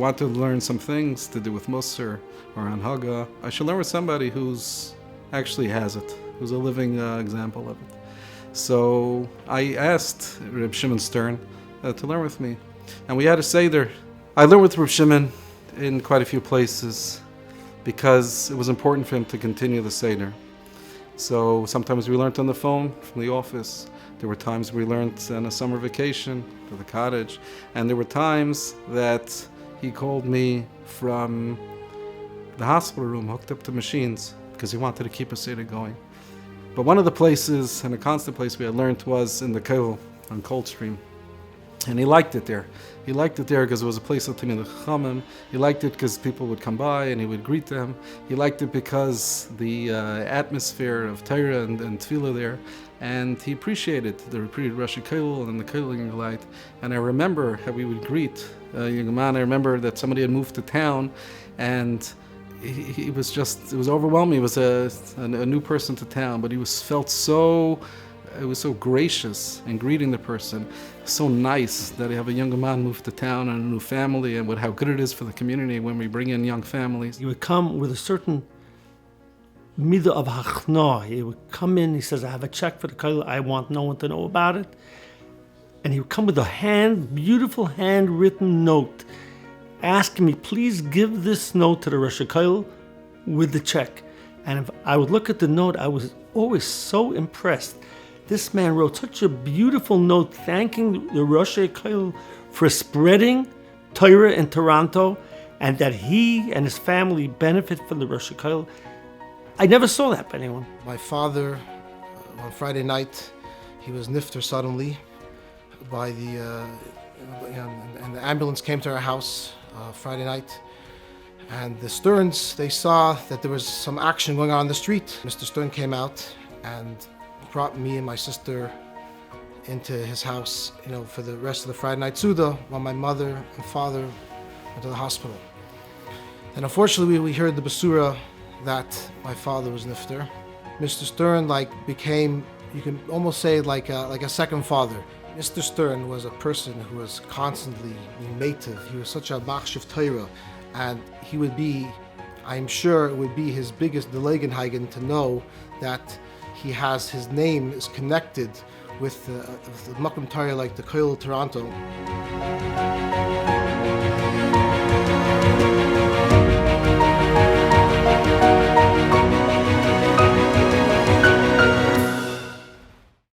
want to learn some things to do with Musar or Anhaga, I should learn with somebody who's actually has it, who's a living example of it. So I asked Reb Shimon Stern to learn with me. And we had a Seder. I learned with Reb Shimon in quite a few places because it was important for him to continue the Seder. So sometimes we learned on the phone from the office. There were times we learned on a summer vacation to the cottage. And there were times that he called me from the hospital room, hooked up to machines, because he wanted to keep a Seder going. But one of the places, and a constant place we had learned, was in the Kollel on Coldstream. And he liked it there. He liked it there because it was a place of Tamil Chachamim. He liked it because people would come by and he would greet them. He liked it because the atmosphere of Torah and Tefillah there. And he appreciated the repeated Rosh Kollel and the Kollel Light. And I remember how we would greet a young man. I remember that somebody had moved to town, and he was just, it was overwhelming. He was a new person to town, but he was so gracious in greeting the person. So nice that you have a young man move to town and a new family, and how good it is for the community when we bring in young families. He would come with a certain midah of hachna. He would come in, he says, I have a check for the kollel, I want no one to know about it. And he would come with a beautiful handwritten note, asking me, please give this note to the Rosh Kollel with the check. And if I would look at the note, I was always so impressed. This man wrote such a beautiful note thanking the Rosh Kollel for spreading Torah in Toronto, and that he and his family benefit from the Rosh Kollel. I never saw that by anyone. My father, on Friday night, he was nifter suddenly by and the ambulance came to our house Friday night. And the Sterns, they saw that there was some action going on in the street. Mr. Stern came out and brought me and my sister into his house, for the rest of the Friday night Suda, while my mother and father went to the hospital. And unfortunately, we heard the basura that my father was nifter. Mr. Stern became, you can almost say like a second father. Mr. Stern was a person who was constantly native. He was such a machshav Torah, and he would be, I'm sure it would be his biggest Delegenhagen to know that his name is connected with the Makom Torah like the Kollel Toronto.